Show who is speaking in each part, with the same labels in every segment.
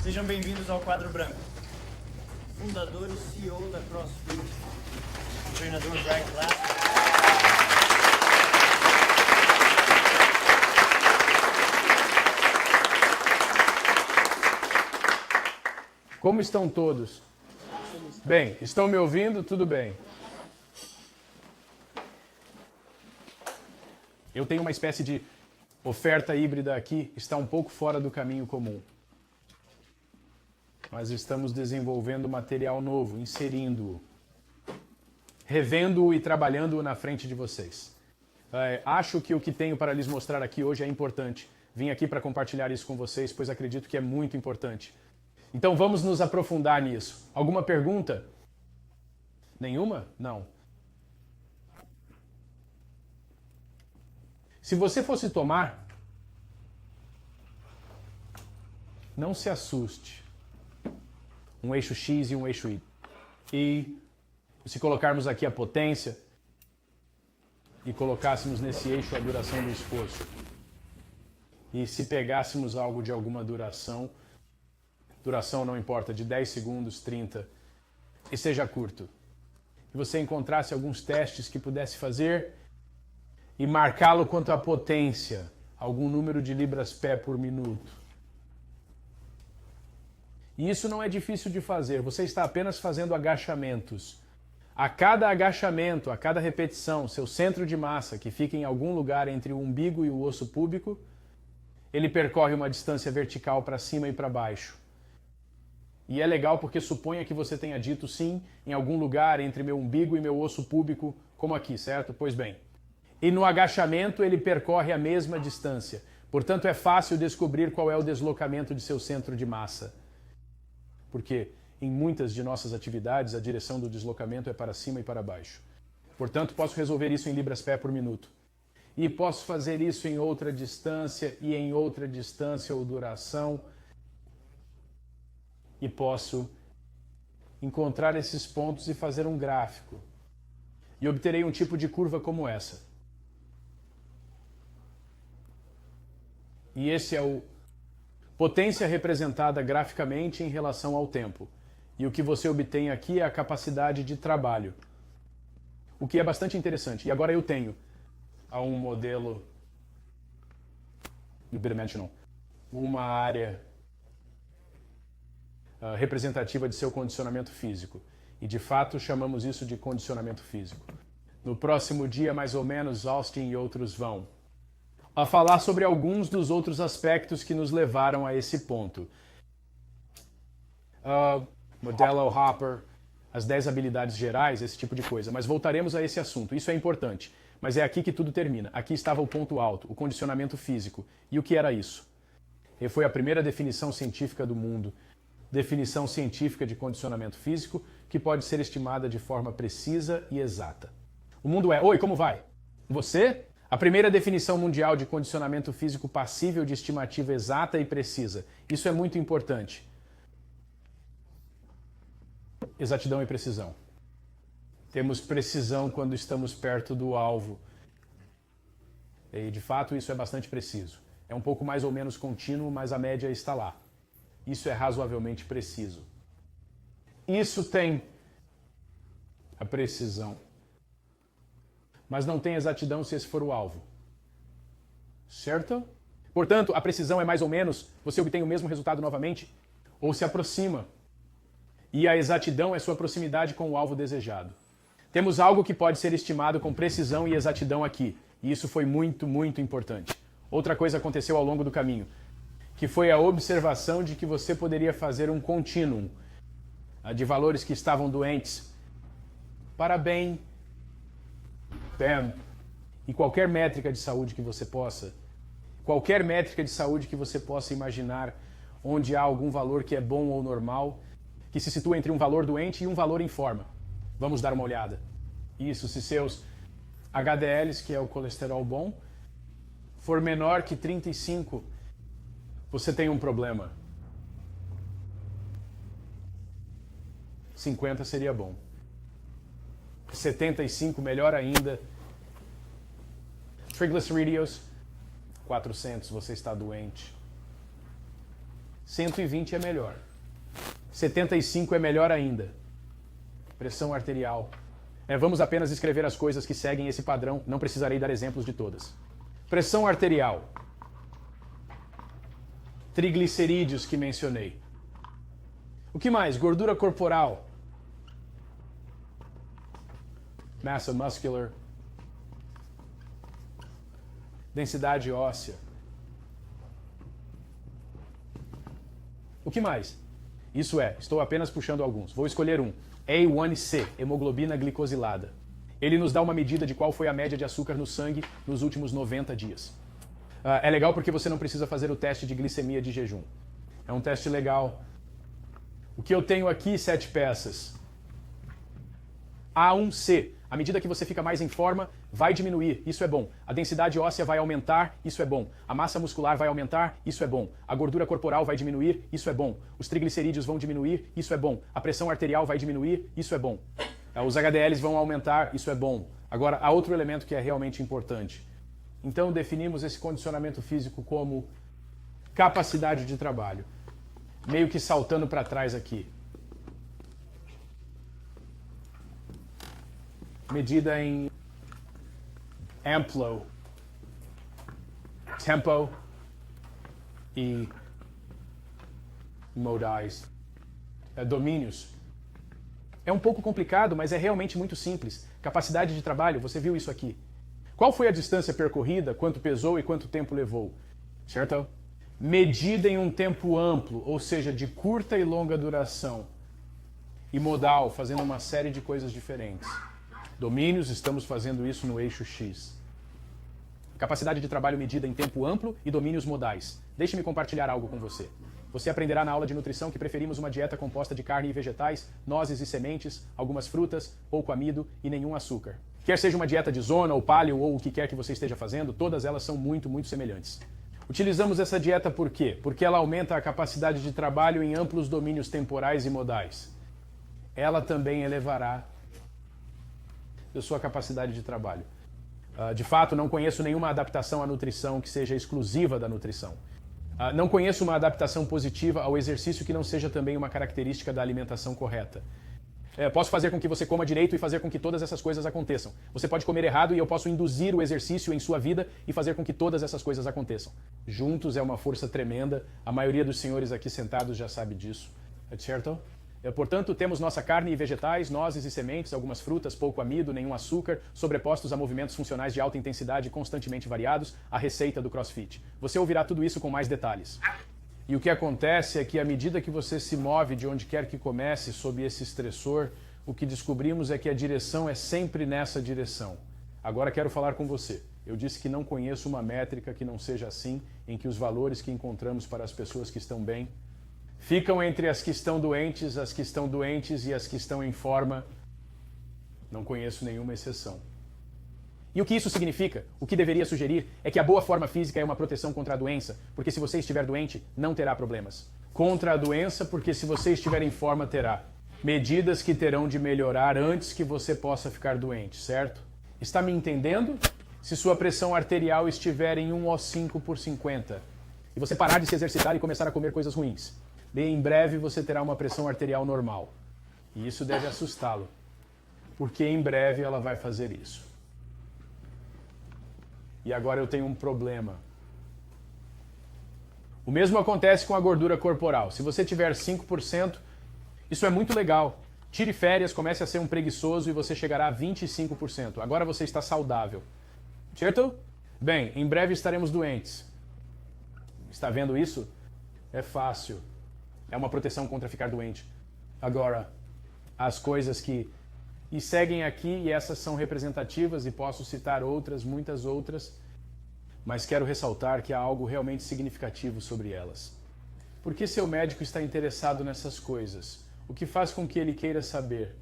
Speaker 1: Sejam bem-vindos ao Quadro Branco. Fundador e CEO da CrossFit, o treinador Brian Glass.
Speaker 2: Como estão todos? Bem, estão me ouvindo? Tudo bem. Eu tenho uma espécie de oferta híbrida aqui, está um pouco fora do caminho comum. Nós estamos desenvolvendo material novo, inserindo-o, revendo-o e trabalhando-o na frente de vocês. Acho que o que tenho para lhes mostrar aqui hoje é importante. Vim aqui para compartilhar isso com vocês, pois acredito que é muito importante. Então vamos nos aprofundar nisso. Alguma pergunta? Nenhuma? Não. Se você fosse tomar, não se assuste. Um eixo X e um eixo Y. E se colocarmos aqui a potência e colocássemos nesse eixo a duração do esforço, e se pegássemos algo de alguma duração não importa, de 10 segundos, 30, e seja curto, e você encontrasse alguns testes que pudesse fazer e marcá-lo quanto à potência, algum número de libras-pé por minuto. E isso não é difícil de fazer, você está apenas fazendo agachamentos. A cada agachamento, a cada repetição, seu centro de massa, que fica em algum lugar entre o umbigo e o osso púbico, ele percorre uma distância vertical para cima e para baixo. E é legal porque suponha que você tenha dito sim, em algum lugar entre meu umbigo e meu osso púbico, como aqui, certo? Pois bem. E no agachamento ele percorre a mesma distância. Portanto, é fácil descobrir qual é o deslocamento de seu centro de massa. Porque em muitas de nossas atividades a direção do deslocamento é para cima e para baixo. Portanto, posso resolver isso em libras-pé por minuto. E posso fazer isso em outra distância e em outra distância ou duração. E posso encontrar esses pontos e fazer um gráfico. E obterei um tipo de curva como essa. E esse é o potência representada graficamente em relação ao tempo. E o que você obtém aqui é a capacidade de trabalho. O que é bastante interessante. E agora eu tenho um modelo bidimensional, uma área representativa de seu condicionamento físico. E de fato chamamos isso de condicionamento físico. No próximo dia, mais ou menos, Austin e outros vão a falar sobre alguns dos outros aspectos que nos levaram a esse ponto. Modelo Hopper, as 10 habilidades gerais, esse tipo de coisa. Mas voltaremos a esse assunto, isso é importante. Mas é aqui que tudo termina. Aqui estava o ponto alto, o condicionamento físico. E o que era isso? E foi a primeira definição científica do mundo. Definição científica de condicionamento físico que pode ser estimada de forma precisa e exata. O mundo é: oi, como vai? Você? A primeira definição mundial de condicionamento físico passível de estimativa exata e precisa. Isso é muito importante. Exatidão e precisão. Temos precisão quando estamos perto do alvo. E de fato isso é bastante preciso. É um pouco mais ou menos contínuo, mas a média está lá. Isso é razoavelmente preciso. Isso tem a precisão. Mas não tem exatidão se esse for o alvo. Certo? Portanto, a precisão é mais ou menos, você obtém o mesmo resultado novamente, ou se aproxima. E a exatidão é sua proximidade com o alvo desejado. Temos algo que pode ser estimado com precisão e exatidão aqui. E isso foi muito, muito importante. Outra coisa aconteceu ao longo do caminho, que foi a observação de que você poderia fazer um contínuo de valores que estavam doentes para bem, e qualquer métrica de saúde que você possa, imaginar, onde há algum valor que é bom ou normal, que se situa entre um valor doente e um valor em forma. Vamos dar uma olhada. Isso, se seus HDLs, que é o colesterol bom, for menor que 35, você tem um problema. 50 seria bom. 75, melhor ainda. Trigliceridos, 400, você está doente. 120 é melhor. 75 é melhor ainda. Pressão arterial. Vamos apenas escrever as coisas que seguem esse padrão, não precisarei dar exemplos de todas. Pressão arterial. Triglicerídeos que mencionei. O que mais? Gordura corporal. Massa muscular. Densidade óssea. O que mais? Isso estou apenas puxando alguns. Vou escolher um. A1C, hemoglobina glicosilada. Ele nos dá uma medida de qual foi a média de açúcar no sangue nos últimos 90 dias. É legal porque você não precisa fazer o teste de glicemia de jejum. É um teste legal. O que eu tenho aqui, 7 peças. A1C. À medida que você fica mais em forma, vai diminuir, isso é bom. A densidade óssea vai aumentar, isso é bom. A massa muscular vai aumentar, isso é bom. A gordura corporal vai diminuir, isso é bom. Os triglicerídeos vão diminuir, isso é bom. A pressão arterial vai diminuir, isso é bom. Os HDLs vão aumentar, isso é bom. Agora, há outro elemento que é realmente importante. Então, definimos esse condicionamento físico como capacidade de trabalho. Meio que saltando para trás aqui. Medida em amplo, tempo e modais. Domínios. É um pouco complicado, mas é realmente muito simples. Capacidade de trabalho, você viu isso aqui. Qual foi a distância percorrida, quanto pesou e quanto tempo levou? Certo? Medida em um tempo amplo, ou seja, de curta e longa duração. E modal, fazendo uma série de coisas diferentes. Domínios, estamos fazendo isso no eixo X. Capacidade de trabalho medida em tempo amplo e domínios modais. Deixe-me compartilhar algo com você. Você aprenderá na aula de nutrição que preferimos uma dieta composta de carne e vegetais, nozes e sementes, algumas frutas, pouco amido e nenhum açúcar. Quer seja uma dieta de zona ou paleo ou o que quer que você esteja fazendo, todas elas são muito, muito semelhantes. Utilizamos essa dieta por quê? Porque ela aumenta a capacidade de trabalho em amplos domínios temporais e modais. Ela também elevará a sua capacidade de trabalho. De fato, não conheço nenhuma adaptação à nutrição que seja exclusiva da nutrição. Não conheço uma adaptação positiva ao exercício que não seja também uma característica da alimentação correta. Posso fazer com que você coma direito e fazer com que todas essas coisas aconteçam. Você pode comer errado e eu posso induzir o exercício em sua vida e fazer com que todas essas coisas aconteçam. Juntos é uma força tremenda. A maioria dos senhores aqui sentados já sabe disso. Certo? Portanto, temos nossa carne e vegetais, nozes e sementes, algumas frutas, pouco amido, nenhum açúcar, sobrepostos a movimentos funcionais de alta intensidade constantemente variados, a receita do CrossFit. Você ouvirá tudo isso com mais detalhes. E o que acontece é que à medida que você se move de onde quer que comece sob esse estressor, o que descobrimos é que a direção é sempre nessa direção. Agora quero falar com você. Eu disse que não conheço uma métrica que não seja assim, em que os valores que encontramos para as pessoas que estão bem ficam entre as que estão doentes e as que estão em forma. Não conheço nenhuma exceção. E o que isso significa? O que deveria sugerir é que a boa forma física é uma proteção contra a doença, porque se você estiver doente, não terá problemas. Contra a doença, porque se você estiver em forma, terá. Medidas que terão de melhorar antes que você possa ficar doente, certo? Está me entendendo? Se sua pressão arterial estiver em 1/5/50 e você parar de se exercitar e começar a comer coisas ruins, bem em breve você terá uma pressão arterial normal. E isso deve assustá-lo, porque em breve ela vai fazer isso. E agora eu tenho um problema. O mesmo acontece com a gordura corporal. Se você tiver 5%, isso é muito legal. Tire férias, comece a ser um preguiçoso e você chegará a 25%. Agora você está saudável. Certo? Bem, em breve estaremos doentes. Está vendo isso? É fácil. É uma proteção contra ficar doente. Agora, as coisas que... E seguem aqui, e essas são representativas, e posso citar outras, muitas outras, mas quero ressaltar que há algo realmente significativo sobre elas. Por que seu médico está interessado nessas coisas? O que faz com que ele queira saber?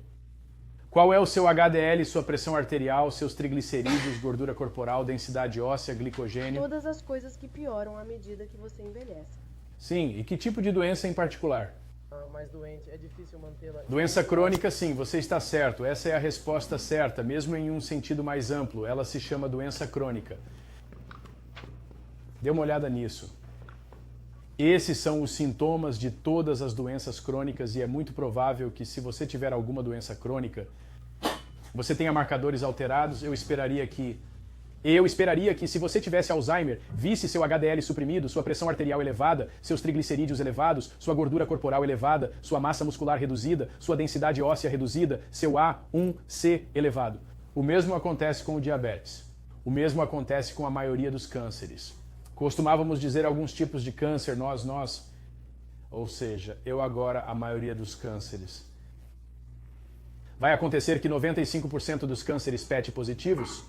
Speaker 2: Qual é o seu HDL, sua pressão arterial, seus triglicerídeos, gordura corporal, densidade óssea, glicogênio?
Speaker 3: Todas as coisas que pioram à medida que você envelhece.
Speaker 2: Sim, e que tipo de doença em particular?
Speaker 4: Mais doente, é difícil mantê-la.
Speaker 2: Doença crônica, sim, você está certo. Essa é a resposta certa, mesmo em um sentido mais amplo. Ela se chama doença crônica. Dê uma olhada nisso. Esses são os sintomas de todas as doenças crônicas e é muito provável que se você tiver alguma doença crônica, você tenha marcadores alterados. Eu esperaria que se você tivesse Alzheimer, visse seu HDL suprimido, sua pressão arterial elevada, seus triglicerídeos elevados, sua gordura corporal elevada, sua massa muscular reduzida, sua densidade óssea reduzida, seu A1C elevado. O mesmo acontece com o diabetes. O mesmo acontece com a maioria dos cânceres. Costumávamos dizer alguns tipos de câncer, nós. Ou seja, eu agora, a maioria dos cânceres. Vai acontecer que 95% dos cânceres PET positivos,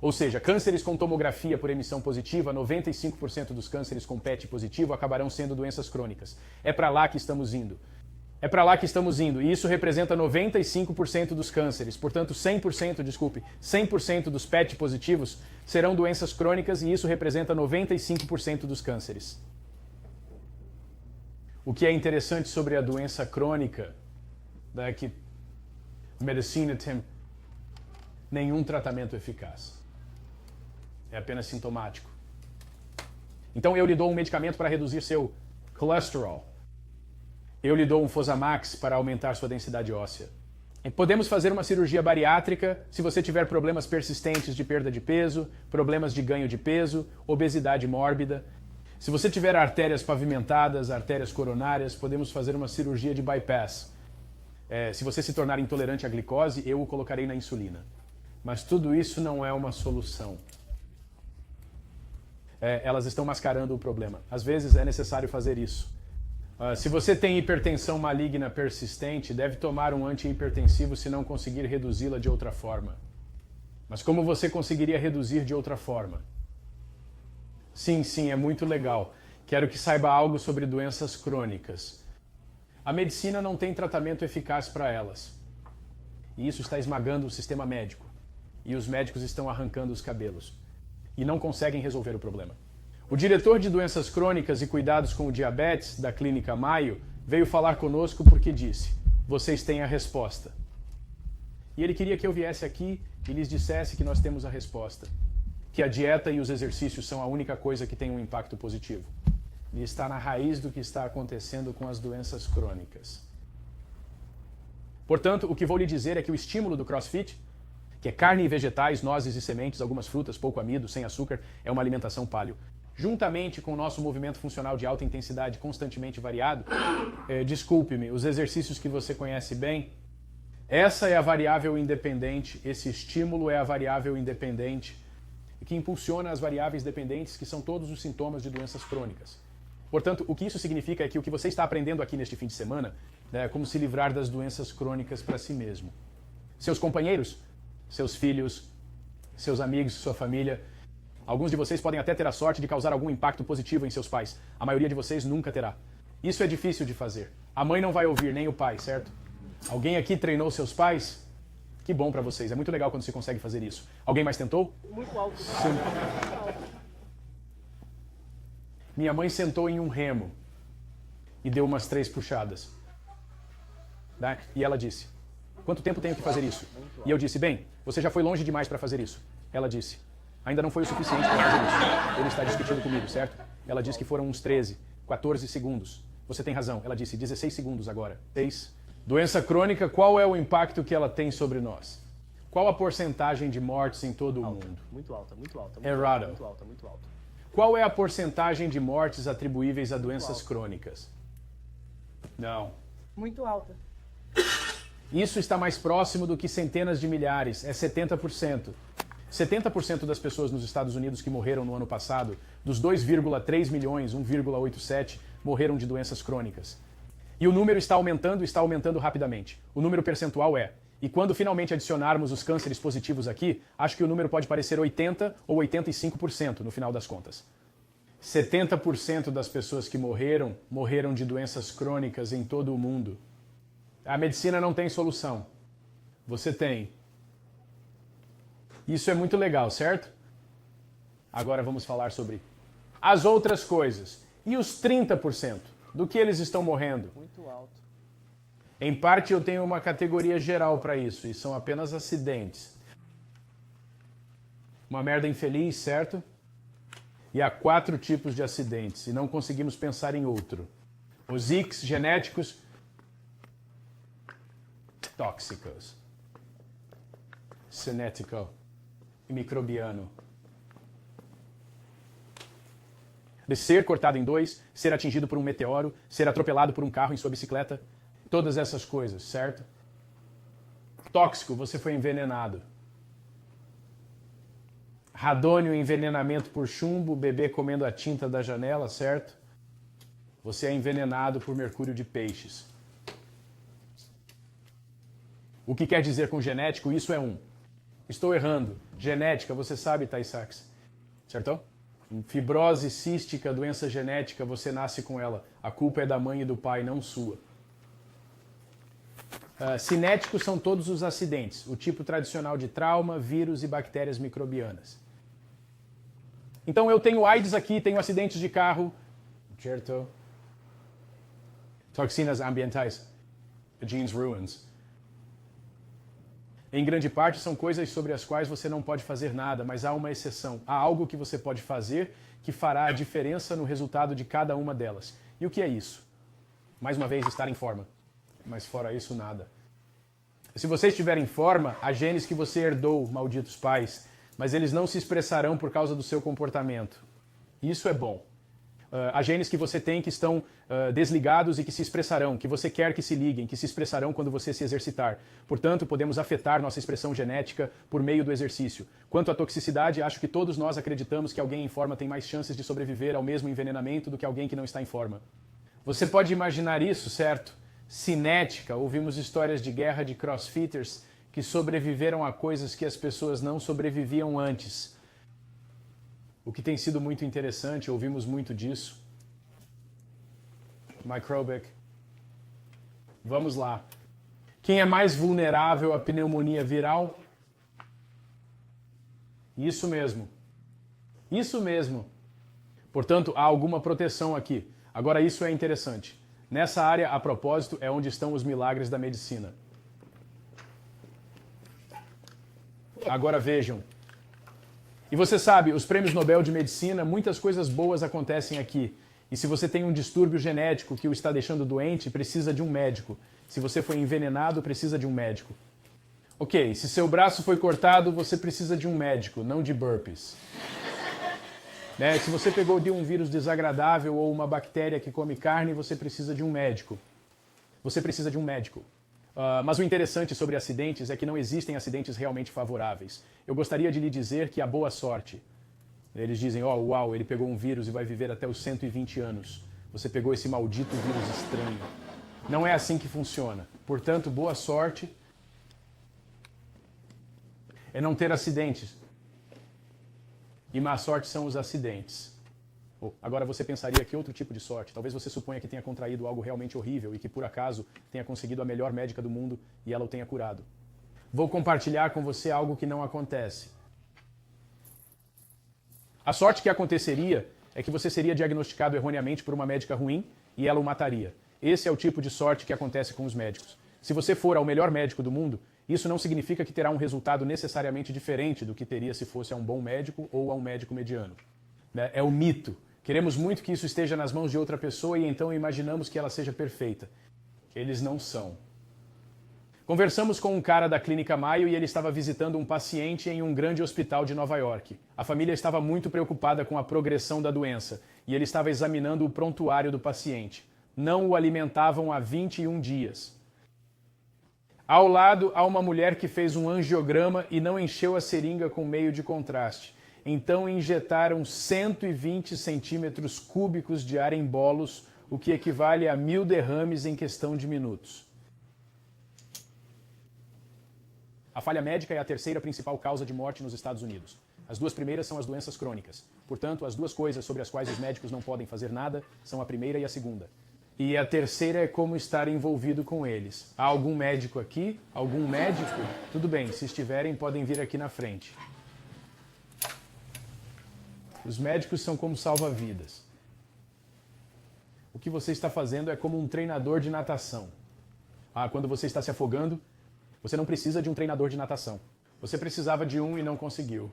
Speaker 2: ou seja, cânceres com tomografia por emissão positiva, 95% dos cânceres com PET positivo acabarão sendo doenças crônicas. É para lá que estamos indo. É para lá que estamos indo. E isso representa 95% dos cânceres. Portanto, 100% dos PET positivos serão doenças crônicas e isso representa 95% dos cânceres. O que é interessante sobre a doença crônica é que a medicina tem nenhum tratamento eficaz. É apenas sintomático. Então eu lhe dou um medicamento para reduzir seu colesterol. Eu lhe dou um Fosamax para aumentar sua densidade óssea. E podemos fazer uma cirurgia bariátrica se você tiver problemas persistentes de perda de peso, problemas de ganho de peso, obesidade mórbida. Se você tiver artérias pavimentadas, artérias coronárias, podemos fazer uma cirurgia de bypass. Se você se tornar intolerante à glicose, eu o colocarei na insulina. Mas tudo isso não é uma solução. Elas estão mascarando o problema. Às vezes é necessário fazer isso. Se você tem hipertensão maligna persistente, deve tomar um antihipertensivo se não conseguir reduzi-la de outra forma. Mas como você conseguiria reduzir de outra forma? Sim, é muito legal. Quero que saiba algo sobre doenças crônicas. A medicina não tem tratamento eficaz para elas. E isso está esmagando o sistema médico. E os médicos estão arrancando os cabelos. E não conseguem resolver o problema. O diretor de doenças crônicas e cuidados com o diabetes da Clínica Mayo veio falar conosco porque disse: vocês têm a resposta. E ele queria que eu viesse aqui e lhes dissesse que nós temos a resposta. Que a dieta e os exercícios são a única coisa que tem um impacto positivo. E está na raiz do que está acontecendo com as doenças crônicas. Portanto, o que vou lhe dizer é que o estímulo do CrossFit, que é carne e vegetais, nozes e sementes, algumas frutas, pouco amido, sem açúcar, é uma alimentação paleo. Juntamente com o nosso movimento funcional de alta intensidade constantemente variado, desculpe-me, os exercícios que você conhece bem, essa é a variável independente, esse estímulo é a variável independente que impulsiona as variáveis dependentes, que são todos os sintomas de doenças crônicas. Portanto, o que isso significa é que o que você está aprendendo aqui neste fim de semana é como se livrar das doenças crônicas para si mesmo. Seus companheiros, seus filhos, seus amigos, sua família. Alguns de vocês podem até ter a sorte de causar algum impacto positivo em seus pais. A maioria de vocês nunca terá. Isso é difícil de fazer. A mãe não vai ouvir, nem o pai, certo? Alguém aqui treinou seus pais? Que bom pra vocês. É muito legal quando se consegue fazer isso. Alguém mais tentou?
Speaker 4: Muito alto.
Speaker 2: Sim. Minha mãe sentou em um remo e deu umas 3 puxadas. Tá? E ela disse: quanto tempo tenho que fazer isso? E eu disse: bem, você já foi longe demais para fazer isso. Ela disse: ainda não foi o suficiente para fazer isso. Ele está discutindo comigo, certo? Ela disse que foram uns 13, 14 segundos. Você tem razão. Ela disse 16 segundos agora. 6. Doença crônica, qual é o impacto que ela tem sobre nós? Qual a porcentagem de mortes em todo o mundo?
Speaker 4: Muito alta, muito alta.
Speaker 2: Errado.
Speaker 4: Muito alta, muito alta.
Speaker 2: Qual é a porcentagem de mortes atribuíveis a doenças crônicas? Não.
Speaker 3: Muito alta.
Speaker 2: Isso está mais próximo do que centenas de milhares. É 70%. 70% das pessoas nos Estados Unidos que morreram no ano passado, dos 2,3 milhões, 1,87, morreram de doenças crônicas. E o número está aumentando rapidamente. O número percentual é. E quando finalmente adicionarmos os cânceres positivos aqui, acho que o número pode parecer 80% ou 85% no final das contas. 70% das pessoas que morreram de doenças crônicas em todo o mundo. A medicina não tem solução. Você tem. Isso é muito legal, certo? Agora vamos falar sobre as outras coisas. E os 30%? Do que eles estão morrendo?
Speaker 4: Muito alto.
Speaker 2: Em parte eu tenho uma categoria geral para isso, e são apenas acidentes. Uma merda infeliz, certo? E há 4 tipos de acidentes, e não conseguimos pensar em outro. Os X genéticos tóxicos, cinético e microbiano. De ser cortado em 2, ser atingido por um meteoro, ser atropelado por um carro em sua bicicleta, todas essas coisas, certo? Tóxico, você foi envenenado. Radônio, envenenamento por chumbo, bebê comendo a tinta da janela, certo? Você é envenenado por mercúrio de peixes. O que quer dizer com genético? Isso é 1. Estou errando. Genética, você sabe, Thay Sachs. Certo? Fibrose cística, doença genética, você nasce com ela. A culpa é da mãe e do pai, não sua. Cinéticos são todos os acidentes, o tipo tradicional de trauma, vírus e bactérias microbianas. Então eu tenho AIDS aqui, tenho acidentes de carro, certo? Toxinas ambientais, genes ruins. Em grande parte são coisas sobre as quais você não pode fazer nada, mas há uma exceção. Há algo que você pode fazer que fará a diferença no resultado de cada uma delas. E o que é isso? Mais uma vez, estar em forma. Mas fora isso, nada. Se você estiver em forma, há genes que você herdou, malditos pais, mas eles não se expressarão por causa do seu comportamento. Isso é bom. Há genes que você tem que estão desligados e que se expressarão, que você quer que se liguem, que se expressarão quando você se exercitar. Portanto, podemos afetar nossa expressão genética por meio do exercício. Quanto à toxicidade, acho que todos nós acreditamos que alguém em forma tem mais chances de sobreviver ao mesmo envenenamento do que alguém que não está em forma. Você pode imaginar isso, certo? Cinética, ouvimos histórias de guerra de crossfitters que sobreviveram a coisas que as pessoas não sobreviviam antes. O que tem sido muito interessante, ouvimos muito disso. Microbic. Vamos lá. Quem é mais vulnerável à pneumonia viral? Isso mesmo. Isso mesmo. Portanto, há alguma proteção aqui. Agora, isso é interessante. Nessa área, a propósito, é onde estão os milagres da medicina. Agora vejam. E você sabe, os prêmios Nobel de Medicina, muitas coisas boas acontecem aqui. E se você tem um distúrbio genético que o está deixando doente, precisa de um médico. Se você foi envenenado, precisa de um médico. Ok, se seu braço foi cortado, você precisa de um médico, não de burpees. Né? Se você pegou de um vírus desagradável ou uma bactéria que come carne, você precisa de um médico. Você precisa de um médico. Mas o interessante sobre acidentes é que não existem acidentes realmente favoráveis. Eu gostaria de lhe dizer que há boa sorte. Eles dizem, uau, ele pegou um vírus e vai viver até os 120 anos. Você pegou esse maldito vírus estranho. Não é assim que funciona. Portanto, boa sorte é não ter acidentes. E má sorte são os acidentes. Agora você pensaria que outro tipo de sorte? Talvez você suponha que tenha contraído algo realmente horrível e que por acaso tenha conseguido a melhor médica do mundo e ela o tenha curado. Vou compartilhar com você algo que não acontece. A sorte que aconteceria é que você seria diagnosticado erroneamente por uma médica ruim e ela o mataria. Esse é o tipo de sorte que acontece com os médicos. Se você for ao melhor médico do mundo, isso não significa que terá um resultado necessariamente diferente do que teria se fosse a um bom médico ou a um médico mediano. É o mito. Queremos muito que isso esteja nas mãos de outra pessoa e então imaginamos que ela seja perfeita. Eles não são. Conversamos com um cara da Clínica Mayo e ele estava visitando um paciente em um grande hospital de Nova York. A família estava muito preocupada com a progressão da doença e ele estava examinando o prontuário do paciente. Não o alimentavam há 21 dias. Ao lado, há uma mulher que fez um angiograma e não encheu a seringa com meio de contraste. Então injetaram 120 centímetros cúbicos de ar em bolos, o que equivale a 1000 derrames em questão de minutos. A falha médica é a terceira principal causa de morte nos Estados Unidos. As duas primeiras são as doenças crônicas. Portanto, as duas coisas sobre as quais os médicos não podem fazer nada são a primeira e a segunda. E a terceira é como estar envolvido com eles. Há algum médico aqui? Algum médico? Tudo bem, se estiverem, podem vir aqui na frente. Os médicos são como salva-vidas. O que você está fazendo é como um treinador de natação. Quando você está se afogando, você não precisa de um treinador de natação. Você precisava de um e não conseguiu.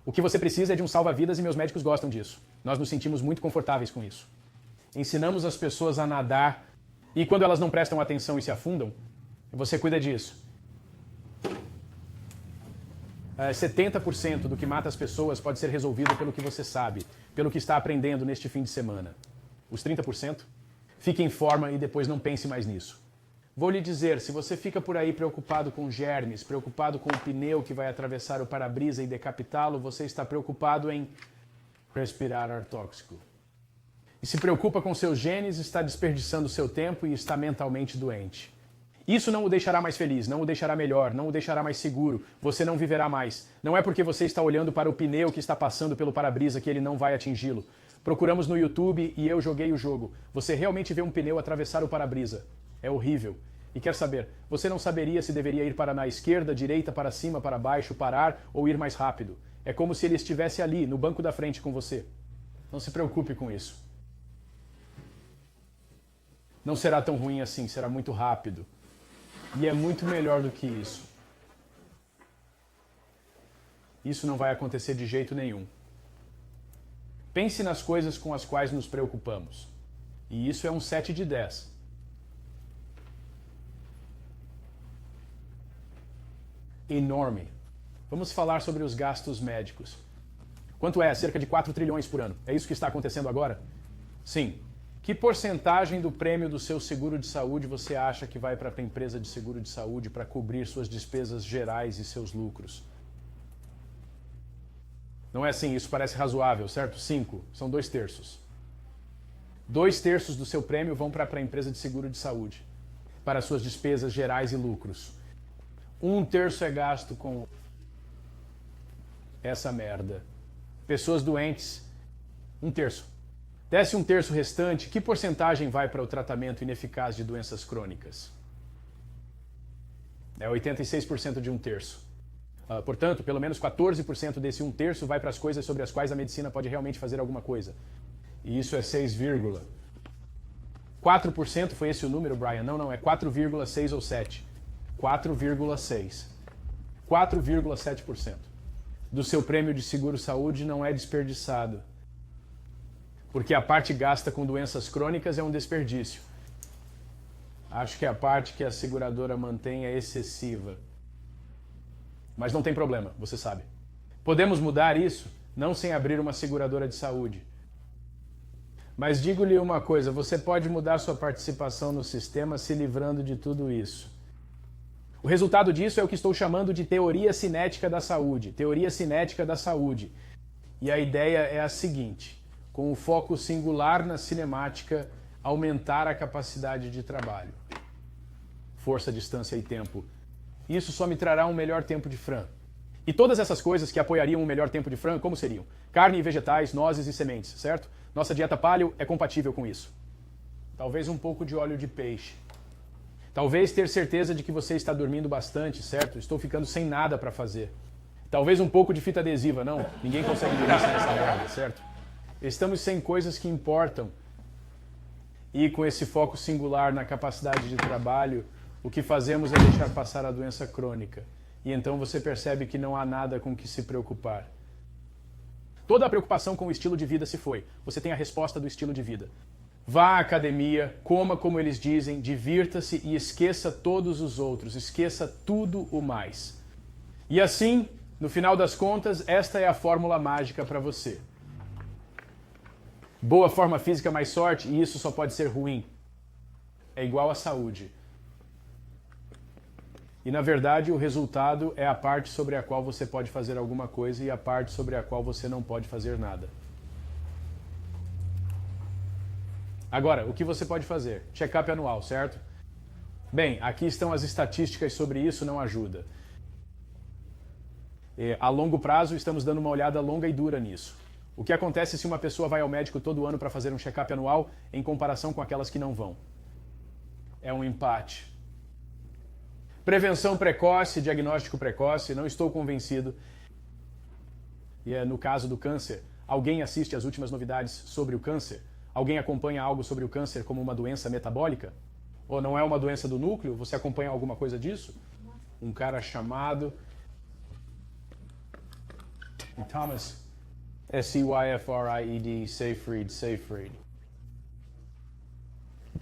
Speaker 2: O que você precisa é de um salva-vidas e meus médicos gostam disso. Nós nos sentimos muito confortáveis com isso. Ensinamos as pessoas a nadar e quando elas não prestam atenção e se afundam, você cuida disso. 70% do que mata as pessoas pode ser resolvido pelo que você sabe, pelo que está aprendendo neste fim de semana. Os 30%, fique em forma e depois não pense mais nisso. Vou lhe dizer, se você fica por aí preocupado com germes, preocupado com o pneu que vai atravessar o para-brisa e decapitá-lo, você está preocupado em respirar ar tóxico. E se preocupa com seus genes, está desperdiçando seu tempo e está mentalmente doente. Isso não o deixará mais feliz, não o deixará melhor, não o deixará mais seguro, você não viverá mais. Não é porque você está olhando para o pneu que está passando pelo para-brisa que ele não vai atingi-lo. Procuramos no YouTube e eu joguei o jogo. Você realmente vê um pneu atravessar o para-brisa. É horrível. E quer saber, você não saberia se deveria ir para na esquerda, direita, para cima, para baixo, parar ou ir mais rápido. É como se ele estivesse ali, no banco da frente com você. Não se preocupe com isso. Não será tão ruim assim, será muito rápido. E é muito melhor do que isso. Isso não vai acontecer de jeito nenhum. Pense nas coisas com as quais nos preocupamos. E isso é um 7 de 10. Enorme. Vamos falar sobre os gastos médicos. Quanto é? Cerca de 4 trilhões por ano. É isso que está acontecendo agora? Sim. Que porcentagem do prêmio do seu seguro de saúde você acha que vai para a empresa de seguro de saúde para cobrir suas despesas gerais e seus lucros? Não é assim, isso parece razoável, certo? 5, são 2/3. 2/3 do seu prêmio vão para a empresa de seguro de saúde, para suas despesas gerais e lucros. 1/3 é gasto com essa merda. Pessoas doentes, 1/3. Desce 1/3 restante, que porcentagem vai para o tratamento ineficaz de doenças crônicas? É 86% de 1/3. Portanto, pelo menos 14% desse 1/3 vai para as coisas sobre as quais a medicina pode realmente fazer alguma coisa. E isso é 6, 4% foi esse o número, Brian? Não, é 4,6 ou 7. 4,6. 4,7% do seu prêmio de seguro-saúde não é desperdiçado. Porque a parte gasta com doenças crônicas é um desperdício. Acho que a parte que a seguradora mantém é excessiva. Mas não tem problema, você sabe. Podemos mudar isso, não sem abrir uma seguradora de saúde. Mas digo-lhe uma coisa, você pode mudar sua participação no sistema se livrando de tudo isso. O resultado disso é o que estou chamando de teoria cinética da saúde. Teoria cinética da saúde. E a ideia é a seguinte: com o foco singular na cinemática, aumentar a capacidade de trabalho. Força, distância e tempo. Isso só me trará um melhor tempo de Fran. E todas essas coisas que apoiariam um melhor tempo de Fran, como seriam? Carne e vegetais, nozes e sementes, certo? Nossa dieta paleo é compatível com isso. Talvez um pouco de óleo de peixe. Talvez ter certeza de que você está dormindo bastante, certo? Estou ficando sem nada para fazer. Talvez um pouco de fita adesiva, não? Ninguém consegue dormir sem essa merda, certo? Estamos sem coisas que importam. E com esse foco singular na capacidade de trabalho, o que fazemos é deixar passar a doença crônica. E então você percebe que não há nada com que se preocupar. Toda a preocupação com o estilo de vida se foi. Você tem a resposta do estilo de vida. Vá à academia, coma como eles dizem, divirta-se e esqueça todos os outros. Esqueça tudo o mais. E assim, no final das contas, esta é a fórmula mágica para você. Boa forma física mais sorte, e isso só pode ser ruim. É igual à saúde. E, na verdade, o resultado é a parte sobre a qual você pode fazer alguma coisa e a parte sobre a qual você não pode fazer nada. Agora, o que você pode fazer? Check-up anual, certo? Bem, aqui estão as estatísticas sobre isso, não ajuda. A longo prazo, estamos dando uma olhada longa e dura nisso. O que acontece se uma pessoa vai ao médico todo ano para fazer um check-up anual em comparação com aquelas que não vão? É um empate. Prevenção precoce, diagnóstico precoce, não estou convencido. E no caso do câncer, alguém assiste às últimas novidades sobre o câncer? Alguém acompanha algo sobre o câncer como uma doença metabólica? Ou não é uma doença do núcleo? Você acompanha alguma coisa disso? Um cara chamado E Thomas, S-E-Y-F-R-I-E-D, Seyfried, Seyfried.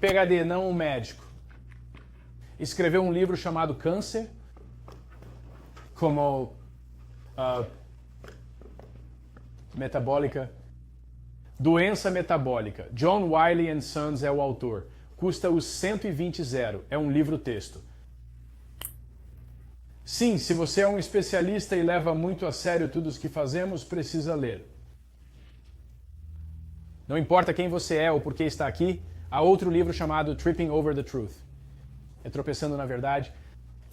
Speaker 2: PhD, não um médico. Escreveu um livro chamado Câncer, como metabólica, doença metabólica. John Wiley and Sons é o autor. Custa os 120 zero. É um livro-texto. Sim, se você é um especialista e leva muito a sério tudo o que fazemos, precisa ler. Não importa quem você é ou por que está aqui, há outro livro chamado Tripping Over the Truth. É Tropeçando na Verdade,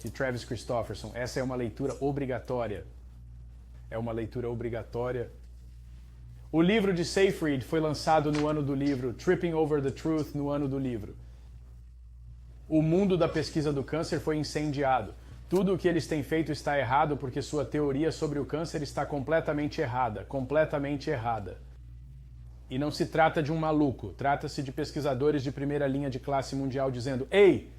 Speaker 2: de Travis Christofferson. Essa é uma leitura obrigatória. É uma leitura obrigatória. O livro de Seyfried foi lançado no ano do livro, Tripping Over the Truth no ano do livro. O mundo da pesquisa do câncer foi incendiado. Tudo o que eles têm feito está errado porque sua teoria sobre o câncer está completamente errada, completamente errada. E não se trata de um maluco, trata-se de pesquisadores de primeira linha de classe mundial dizendo: "Ei,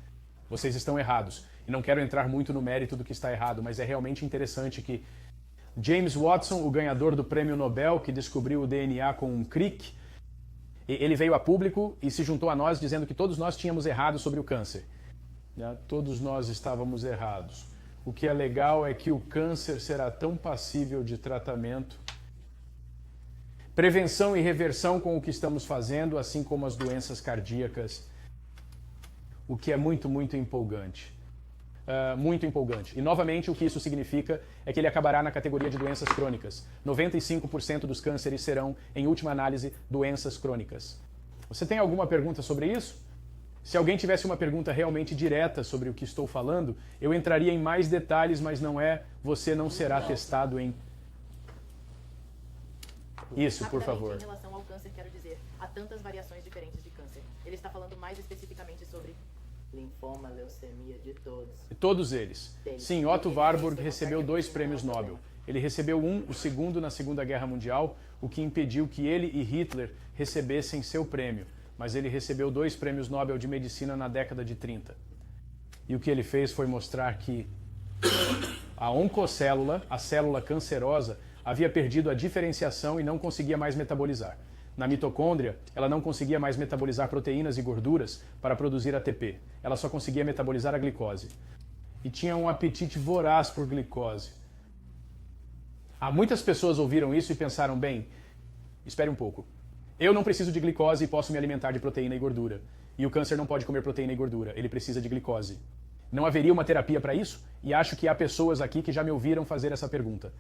Speaker 2: vocês estão errados." E não quero entrar muito no mérito do que está errado, mas é realmente interessante que James Watson, o ganhador do Prêmio Nobel, que descobriu o DNA com um crick, ele veio a público e se juntou a nós dizendo que todos nós tínhamos errado sobre o câncer. Todos nós estávamos errados. O que é legal é que o câncer será tão passível de tratamento. Prevenção e reversão com o que estamos fazendo, assim como as doenças cardíacas. O que é muito, muito empolgante. Muito empolgante. E, novamente, o que isso significa é que ele acabará na categoria de doenças crônicas. 95% dos cânceres serão, em última análise, doenças crônicas. Você tem alguma pergunta sobre isso? Se alguém tivesse uma pergunta realmente direta sobre o que estou falando, eu entraria em mais detalhes, mas não é, você não será testado em... Isso, por favor.
Speaker 5: Em relação ao câncer, quero dizer, há tantas variações diferentes de câncer. Ele está falando mais especificamente sobre linfoma, leucemia, de todos.
Speaker 2: Todos eles. Sim, Otto Warburg recebeu 2 prêmios Nobel. Ele recebeu o segundo na Segunda Guerra Mundial, o que impediu que ele e Hitler recebessem seu prêmio. Mas ele recebeu 2 prêmios Nobel de Medicina na década de 30. E o que ele fez foi mostrar que a oncocélula, a célula cancerosa, havia perdido a diferenciação e não conseguia mais metabolizar. Na mitocôndria, ela não conseguia mais metabolizar proteínas e gorduras para produzir ATP. Ela só conseguia metabolizar a glicose. E tinha um apetite voraz por glicose. Muitas pessoas ouviram isso e pensaram, bem, espere um pouco. Eu não preciso de glicose e posso me alimentar de proteína e gordura. E o câncer não pode comer proteína e gordura, ele precisa de glicose. Não haveria uma terapia para isso? E acho que há pessoas aqui que já me ouviram fazer essa pergunta.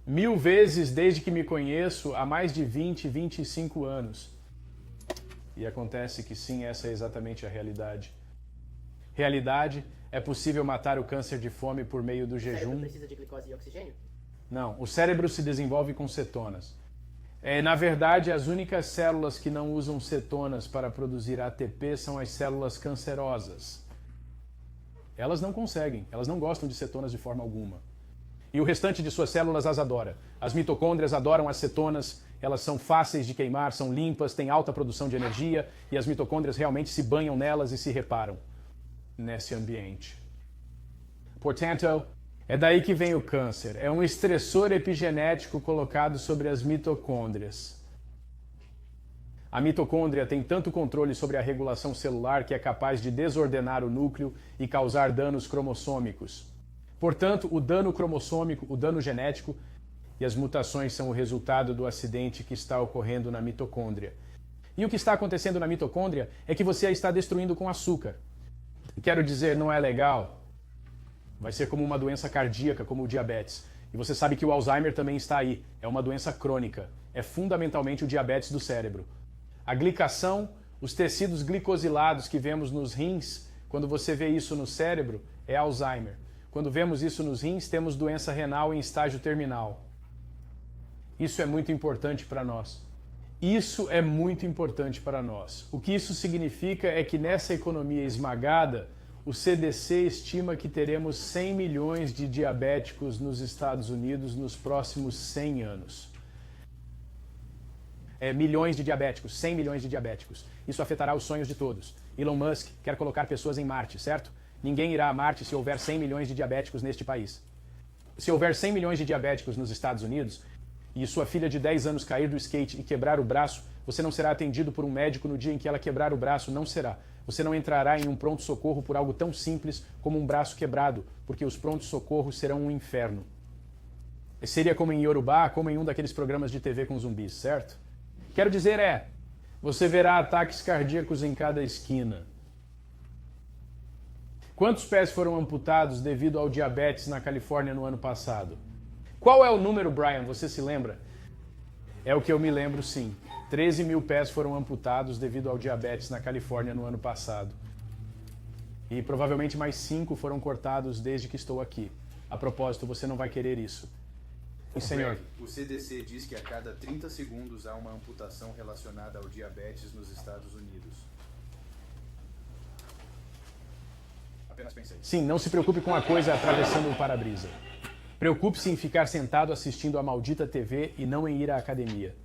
Speaker 2: 1000 vezes desde que me conheço, há mais de 20, 25 anos. E acontece que sim, essa é exatamente a realidade. Realidade, é possível matar o câncer de fome por meio do jejum.
Speaker 5: O cérebro precisa de glicose e oxigênio?
Speaker 2: Não, o cérebro se desenvolve com cetonas. Na verdade, as únicas células que não usam cetonas para produzir ATP são as células cancerosas. Elas não conseguem, elas não gostam de cetonas de forma alguma. E o restante de suas células as adora. As mitocôndrias adoram as cetonas, elas são fáceis de queimar, são limpas, têm alta produção de energia e as mitocôndrias realmente se banham nelas e se reparam nesse ambiente. Portanto, é daí que vem o câncer. É um estressor epigenético colocado sobre as mitocôndrias. A mitocôndria tem tanto controle sobre a regulação celular que é capaz de desordenar o núcleo e causar danos cromossômicos. Portanto, o dano cromossômico, o dano genético e as mutações são o resultado do acidente que está ocorrendo na mitocôndria. E o que está acontecendo na mitocôndria é que você a está destruindo com açúcar. Quero dizer, não é legal? Vai ser como uma doença cardíaca, como o diabetes. E você sabe que o Alzheimer também está aí. É uma doença crônica. É fundamentalmente o diabetes do cérebro. A glicação, os tecidos glicosilados que vemos nos rins, quando você vê isso no cérebro, é Alzheimer. Quando vemos isso nos rins, temos doença renal em estágio terminal. Isso é muito importante para nós. Isso é muito importante para nós. O que isso significa é que nessa economia esmagada, o CDC estima que teremos 100 milhões de diabéticos nos Estados Unidos nos próximos 100 anos. Milhões de diabéticos, 100 milhões de diabéticos. Isso afetará os sonhos de todos. Elon Musk quer colocar pessoas em Marte, certo? Ninguém irá a Marte se houver 100 milhões de diabéticos neste país. Se houver 100 milhões de diabéticos nos Estados Unidos, e sua filha de 10 anos cair do skate e quebrar o braço, você não será atendido por um médico no dia em que ela quebrar o braço, não será. Você não entrará em um pronto-socorro por algo tão simples como um braço quebrado, porque os prontos-socorros serão um inferno. Seria como em Yorubá, como em um daqueles programas de TV com zumbis, certo? Quero dizer você verá ataques cardíacos em cada esquina. Quantos pés foram amputados devido ao diabetes na Califórnia no ano passado? Qual é o número, Brian? Você se lembra? É o que eu me lembro, sim. 13 mil pés foram amputados devido ao diabetes na Califórnia no ano passado. E provavelmente mais 5 foram cortados desde que estou aqui. A propósito, você não vai querer isso. E, senhor?
Speaker 6: O CDC diz que a cada 30 segundos há uma amputação relacionada ao diabetes nos Estados Unidos. Apenas pensei.
Speaker 2: Sim, não se preocupe com a coisa atravessando o para-brisa. Preocupe-se em ficar sentado assistindo a maldita TV e não em ir à academia.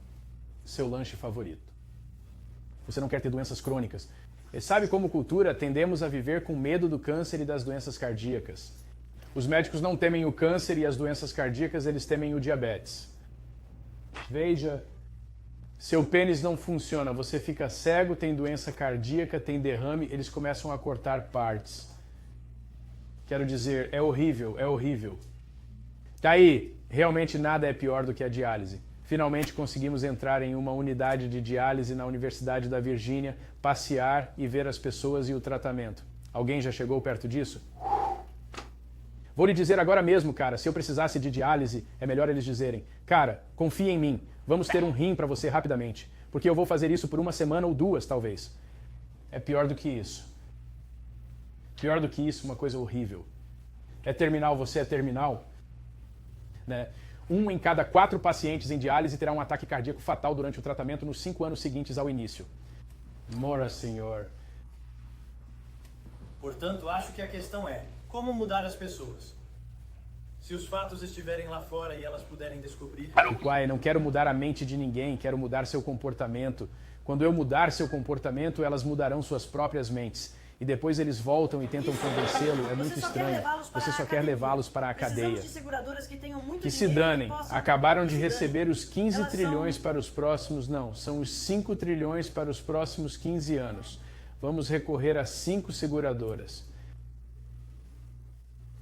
Speaker 2: Seu lanche favorito. Você não quer ter doenças crônicas. E sabe, como cultura, tendemos a viver com medo do câncer e das doenças cardíacas. Os médicos não temem o câncer e as doenças cardíacas, eles temem o diabetes. Veja, seu pênis não funciona, você fica cego, tem doença cardíaca, tem derrame, eles começam a cortar partes. Quero dizer, é horrível, é horrível. Tá aí, realmente nada é pior do que a diálise. Finalmente conseguimos entrar em uma unidade de diálise na Universidade da Virgínia, passear e ver as pessoas e o tratamento. Alguém já chegou perto disso? Vou lhe dizer agora mesmo, cara, se eu precisasse de diálise, é melhor eles dizerem: cara, confia em mim, vamos ter um rim para você rapidamente, porque eu vou fazer isso por 1 semana ou 2, talvez. É pior do que isso. Pior do que isso, uma coisa horrível. É terminal, você é terminal? Né? 1 em cada 4 pacientes em diálise terá um ataque cardíaco fatal durante o tratamento nos 5 anos seguintes ao início. Mora, senhor.
Speaker 1: Portanto, acho que a questão é: como mudar as pessoas? Se os fatos estiverem lá fora e elas puderem descobrir...
Speaker 2: Uai, não quero mudar a mente de ninguém, quero mudar seu comportamento. Quando eu mudar seu comportamento, elas mudarão suas próprias mentes. E depois eles voltam e tentam convencê-lo. É muito estranho. Você só quer levá-los para a cadeia. Que se danem. Acabaram de receber os 15 trilhões para os próximos... Não, são os 5 trilhões para os próximos 15 anos. Vamos recorrer a 5 seguradoras.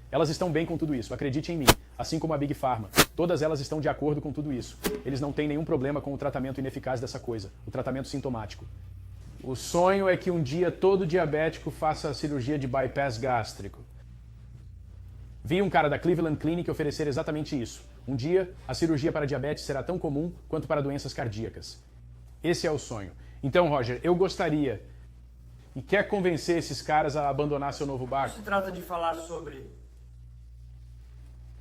Speaker 2: Elas estão bem com tudo isso, acredite em mim, assim como a Big Pharma. Todas elas estão de acordo com tudo isso. Eles não têm nenhum problema com o tratamento ineficaz dessa coisa, o tratamento sintomático. O sonho é que um dia todo diabético faça a cirurgia de bypass gástrico. Vi um cara da Cleveland Clinic oferecer exatamente isso. Um dia, a cirurgia para diabetes será tão comum quanto para doenças cardíacas. Esse é o sonho. Então, Roger, eu gostaria... E quer convencer esses caras a abandonar seu novo barco?
Speaker 1: Se trata de falar sobre...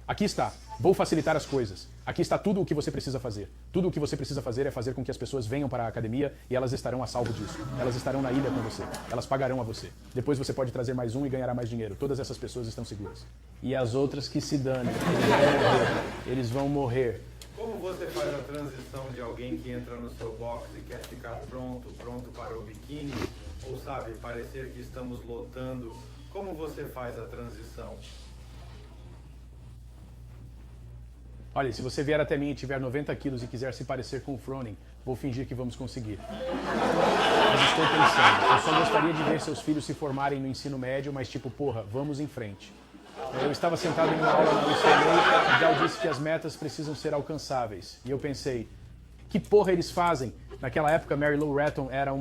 Speaker 2: Aqui está. Vou facilitar as coisas. Aqui está tudo o que você precisa fazer. Tudo o que você precisa fazer é fazer com que as pessoas venham para a academia e elas estarão a salvo disso. Elas estarão na ilha com você. Elas pagarão a você. Depois você pode trazer mais um e ganhará mais dinheiro. Todas essas pessoas estão seguras. E as outras que se danem. Eles vão morrer.
Speaker 7: Como você faz a transição de alguém que entra no seu box e quer ficar pronto para o biquíni? Ou sabe, parecer que estamos lotando. Como você faz a transição?
Speaker 2: Olha, se você vier até mim e tiver 90 quilos e quiser se parecer com o Froning, vou fingir que vamos conseguir. Mas estou pensando, eu só gostaria de ver seus filhos se formarem no ensino médio, mas tipo, porra, vamos em frente. Eu estava sentado em uma aula na UCLA e Gal disse que as metas precisam ser alcançáveis. E eu pensei, que porra eles fazem? Naquela época, Mary Lou Retton era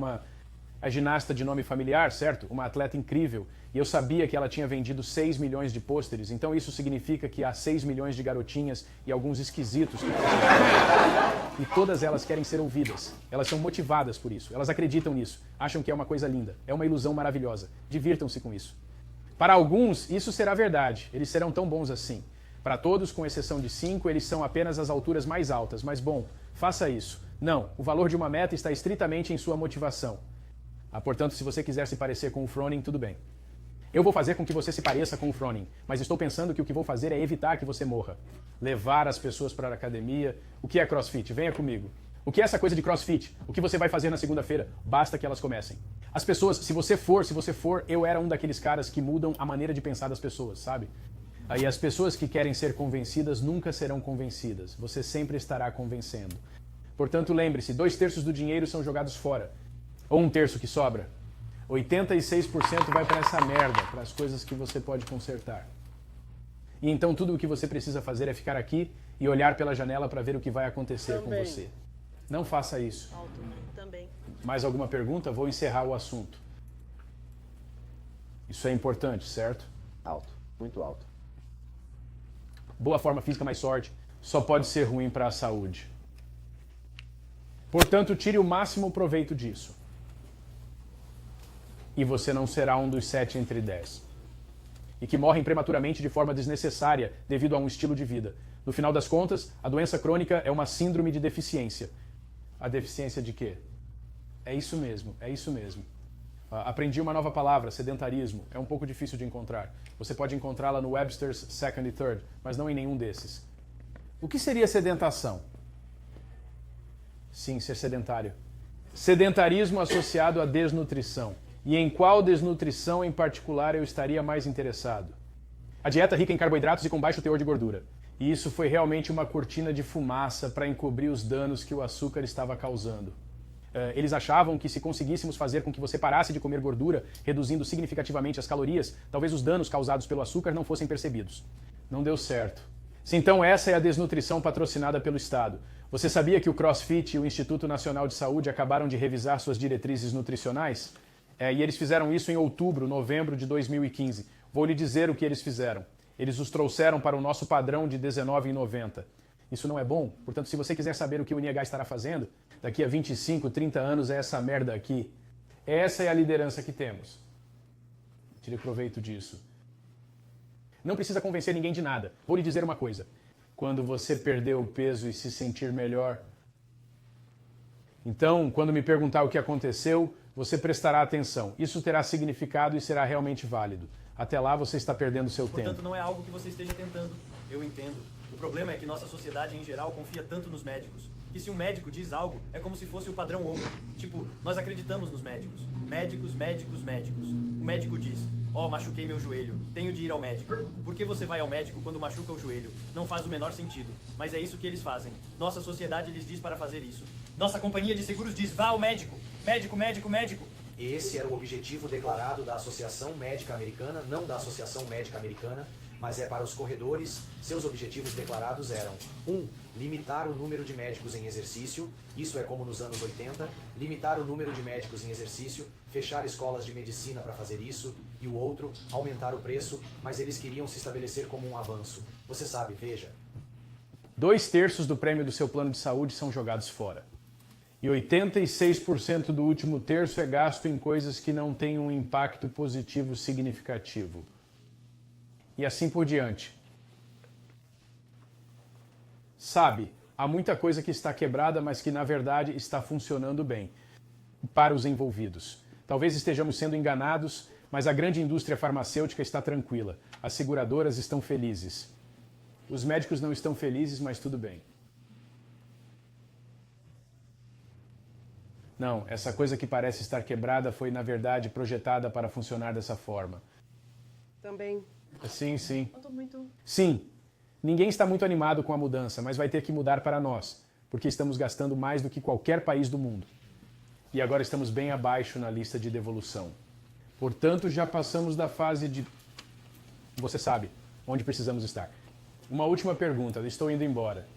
Speaker 2: a ginasta de nome familiar, certo? Uma atleta incrível. E eu sabia que ela tinha vendido 6 milhões de pôsteres, então isso significa que há 6 milhões de garotinhas e alguns esquisitos que e todas elas querem ser ouvidas. Elas são motivadas por isso. Elas acreditam nisso. Acham que é uma coisa linda. É uma ilusão maravilhosa. Divirtam-se com isso. Para alguns, isso será verdade. Eles serão tão bons assim. Para todos, com exceção de 5, eles são apenas as alturas mais altas. Mas bom, faça isso. Não, o valor de uma meta está estritamente em sua motivação. Portanto, se você quiser se parecer com o Froning, tudo bem. Eu vou fazer com que você se pareça com o Froning, mas estou pensando que o que vou fazer é evitar que você morra. Levar as pessoas para a academia. O que é CrossFit? Venha comigo. O que é essa coisa de CrossFit? O que você vai fazer na segunda-feira? Basta que elas comecem. As pessoas, se você for, eu era um daqueles caras que mudam a maneira de pensar das pessoas, sabe? Aí as pessoas que querem ser convencidas nunca serão convencidas. Você sempre estará convencendo. Portanto, lembre-se, 2/3 do dinheiro são jogados fora. Ou 1/3 que sobra. 86% vai para essa merda, para as coisas que você pode consertar. E então tudo o que você precisa fazer é ficar aqui e olhar pela janela para ver o que vai acontecer com você. Não faça isso.
Speaker 3: Alto. Também.
Speaker 2: Mais alguma pergunta? Vou encerrar o assunto. Isso é importante, certo?
Speaker 8: Alto. Muito alto.
Speaker 2: Boa forma física mais sorte só pode ser ruim para a saúde. Portanto, tire o máximo proveito disso. E você não será um dos 7 entre 10. E que morrem prematuramente de forma desnecessária devido a um estilo de vida. No final das contas, a doença crônica é uma síndrome de deficiência. A deficiência de quê? É isso mesmo, é isso mesmo. Aprendi uma nova palavra, sedentarismo. É um pouco difícil de encontrar. Você pode encontrá-la no Webster's Second e Third, mas não em nenhum desses. O que seria sedentação? Sim, ser sedentário. Sedentarismo associado à desnutrição. E em qual desnutrição em particular eu estaria mais interessado? A dieta rica em carboidratos e com baixo teor de gordura. E isso foi realmente uma cortina de fumaça para encobrir os danos que o açúcar estava causando. Eles achavam que se conseguíssemos fazer com que você parasse de comer gordura, reduzindo significativamente as calorias, talvez os danos causados pelo açúcar não fossem percebidos. Não deu certo. Se então essa é a desnutrição patrocinada pelo Estado, você sabia que o CrossFit e o Instituto Nacional de Saúde acabaram de revisar suas diretrizes nutricionais? E eles fizeram isso em outubro, novembro de 2015. Vou lhe dizer o que eles fizeram. Eles os trouxeram para o nosso padrão de R$19,90. Isso não é bom? Portanto, se você quiser saber o que o NIH estará fazendo, daqui a 25, 30 anos é essa merda aqui. Essa é a liderança que temos. Tire proveito disso. Não precisa convencer ninguém de nada. Vou lhe dizer uma coisa. Quando você perder o peso e se sentir melhor, então, quando me perguntar o que aconteceu, você prestará atenção. Isso terá significado e será realmente válido. Até lá, você está perdendo seu tempo.
Speaker 1: Portanto, não é algo que você esteja tentando. Eu entendo. O problema é que nossa sociedade, em geral, confia tanto nos médicos. Que se um médico diz algo, é como se fosse o padrão ouro. Tipo, nós acreditamos nos médicos. Médicos, médicos, médicos. O médico diz, machuquei meu joelho, tenho de ir ao médico. Por que você vai ao médico quando machuca o joelho? Não faz o menor sentido. Mas é isso que eles fazem. Nossa sociedade lhes diz para fazer isso. Nossa companhia de seguros diz, vá ao médico. Médico, médico, médico.
Speaker 9: Esse era o objetivo declarado da Associação Médica Americana, não da Associação Médica Americana, mas é para os corredores. Seus objetivos declarados eram: 1. Limitar o número de médicos em exercício, isso é como nos anos 80, limitar o número de médicos em exercício, fechar escolas de medicina para fazer isso, e o outro, aumentar o preço, mas eles queriam se estabelecer como um avanço. Você sabe, veja.
Speaker 2: 2/3 do prêmio do seu plano de saúde são jogados fora. E 86% do último terço é gasto em coisas que não têm um impacto positivo significativo. E assim por diante. Sabe, há muita coisa que está quebrada, mas que na verdade está funcionando bem para os envolvidos. Talvez estejamos sendo enganados, mas a grande indústria farmacêutica está tranquila. As seguradoras estão felizes. Os médicos não estão felizes, mas tudo bem. Não, essa coisa que parece estar quebrada foi, na verdade, projetada para funcionar dessa forma.
Speaker 3: Também.
Speaker 2: Sim, sim.
Speaker 3: Eu tô muito...
Speaker 2: Sim. Ninguém está muito animado com a mudança, mas vai ter que mudar para nós, porque estamos gastando mais do que qualquer país do mundo. E agora estamos bem abaixo na lista de devolução. Portanto, já passamos da fase de... Você sabe onde precisamos estar. Uma última pergunta, eu estou indo embora.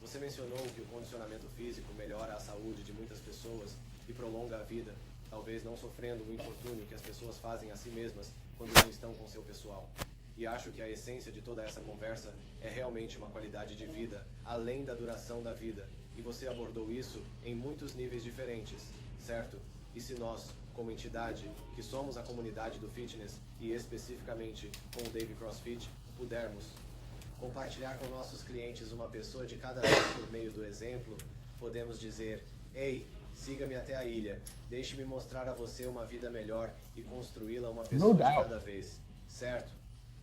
Speaker 10: Você mencionou que o condicionamento físico melhora a saúde de muitas pessoas e prolonga a vida, talvez não sofrendo o infortúnio que as pessoas fazem a si mesmas quando não estão com seu pessoal. E acho que a essência de toda essa conversa é realmente uma qualidade de vida, além da duração da vida. E você abordou isso em muitos níveis diferentes, certo? E se nós, como entidade, que somos a comunidade do fitness, e especificamente com o Dave CrossFit, pudermos compartilhar com nossos clientes uma pessoa de cada vez por meio do exemplo, podemos dizer: ei, siga-me até a ilha, deixe-me mostrar a você uma vida melhor e construí-la uma pessoa de cada vez, certo?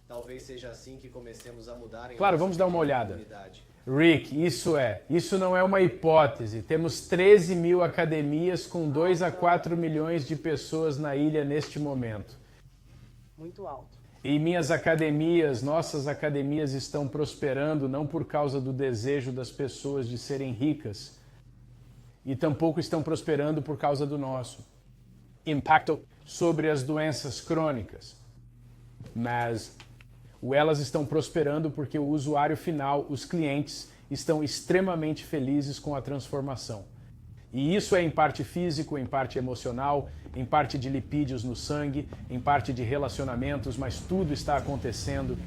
Speaker 10: Talvez seja assim que comecemos a mudar em
Speaker 2: Claro, vamos dar uma olhada.
Speaker 10: comunidade.
Speaker 2: Rick, isso não é uma hipótese. Temos 13 mil academias com 2 a 4 milhões de pessoas na ilha neste momento.
Speaker 3: Muito alto.
Speaker 2: E minhas academias, nossas academias estão prosperando não por causa do desejo das pessoas de serem ricas, e tampouco estão prosperando por causa do nosso impacto sobre as doenças crônicas. Mas elas estão prosperando porque o usuário final, os clientes, estão extremamente felizes com a transformação. E isso é em parte físico, em parte emocional, em parte de lipídios no sangue, em parte de relacionamentos, mas tudo está acontecendo.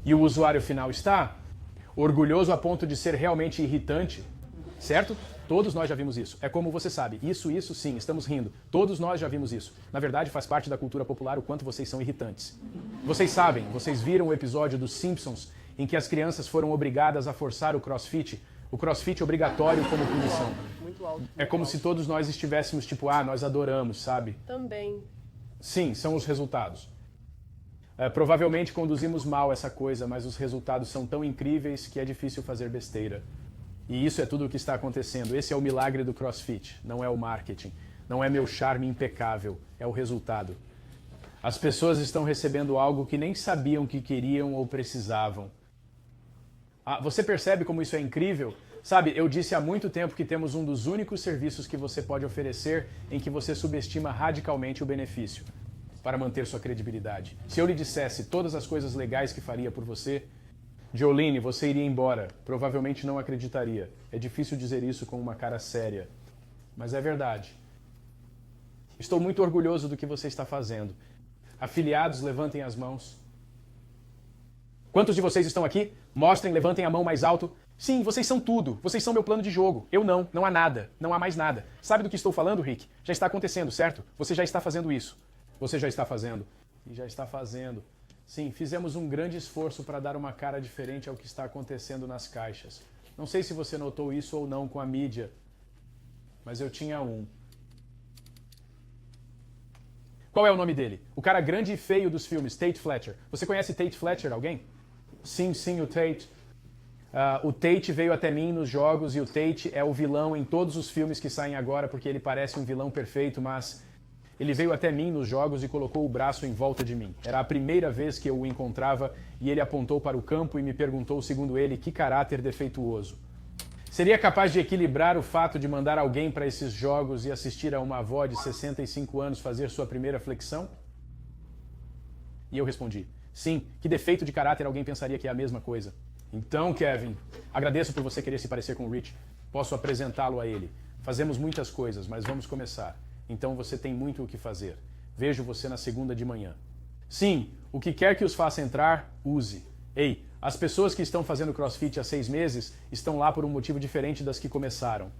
Speaker 2: E o usuário final está orgulhoso a ponto de ser realmente irritante, certo? Todos nós já vimos isso. É como você sabe. Isso sim, estamos rindo. Todos nós já vimos isso. Na verdade, faz parte da cultura popular o quanto vocês são irritantes. Vocês sabem, vocês viram o episódio dos Simpsons em que as crianças foram obrigadas a forçar o CrossFit obrigatório como punição.
Speaker 3: Muito alto.
Speaker 2: É como se todos nós estivéssemos tipo, nós adoramos, sabe?
Speaker 3: Também.
Speaker 2: Sim, são os resultados. Provavelmente conduzimos mal essa coisa, mas os resultados são tão incríveis que é difícil fazer besteira. E isso é tudo o que está acontecendo. Esse é o milagre do CrossFit, não é o marketing. Não é meu charme impecável, é o resultado. As pessoas estão recebendo algo que nem sabiam que queriam ou precisavam. Você percebe como isso é incrível? Sabe, eu disse há muito tempo que temos um dos únicos serviços que você pode oferecer em que você subestima radicalmente o benefício para manter sua credibilidade. Se eu lhe dissesse todas as coisas legais que faria por você, Jolene, você iria embora. Provavelmente não acreditaria. É difícil dizer isso com uma cara séria, mas é verdade. Estou muito orgulhoso do que você está fazendo. Afiliados, levantem as mãos. Quantos de vocês estão aqui? Mostrem, levantem a mão mais alto. Sim, vocês são tudo. Vocês são meu plano de jogo. Eu não há nada. Não há mais nada. Sabe do que estou falando, Rick? Já está acontecendo, certo? Você já está fazendo isso. Você já está fazendo. E já está fazendo. Sim, fizemos um grande esforço para dar uma cara diferente ao que está acontecendo nas caixas. Não sei se você notou isso ou não com a mídia, mas eu tinha um. Qual é o nome dele? O cara grande e feio dos filmes, Tate Fletcher. Você conhece Tate Fletcher, alguém? Sim, o Tate. O Tate veio até mim nos jogos e o Tate é o vilão em todos os filmes que saem agora porque ele parece um vilão perfeito, mas ele veio até mim nos jogos e colocou o braço em volta de mim. Era a primeira vez que eu o encontrava e ele apontou para o campo e me perguntou, segundo ele, que caráter defeituoso. Seria capaz de equilibrar o fato de mandar alguém para esses jogos e assistir a uma avó de 65 anos fazer sua primeira flexão? E eu respondi, sim, que defeito de caráter alguém pensaria que é a mesma coisa. Então, Kevin, agradeço por você querer se parecer com o Rich. Posso apresentá-lo a ele. Fazemos muitas coisas, mas vamos começar. Então você tem muito o que fazer. Vejo você na segunda de manhã. Sim, o que quer que os faça entrar, use. Ei, as pessoas que estão fazendo CrossFit há 6 meses estão lá por um motivo diferente das que começaram.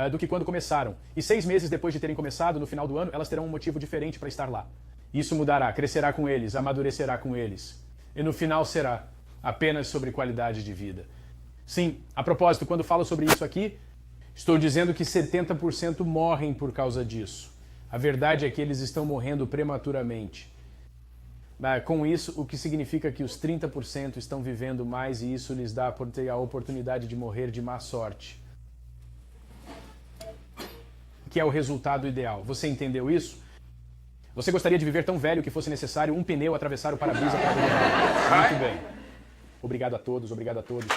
Speaker 2: Do que quando começaram. E 6 meses depois de terem começado, no final do ano, elas terão um motivo diferente para estar lá. Isso mudará, crescerá com eles, amadurecerá com eles. E no final será apenas sobre qualidade de vida. Sim, a propósito, quando falo sobre isso aqui, estou dizendo que 70% morrem por causa disso. A verdade é que eles estão morrendo prematuramente. Com isso, o que significa que os 30% estão vivendo mais e isso lhes dá a oportunidade de morrer de má sorte. Que é o resultado ideal. Você entendeu isso? Você gostaria de viver tão velho que fosse necessário um pneu atravessar o para-brisa para derrubar? Muito bem. Obrigado a todos, obrigado a todos.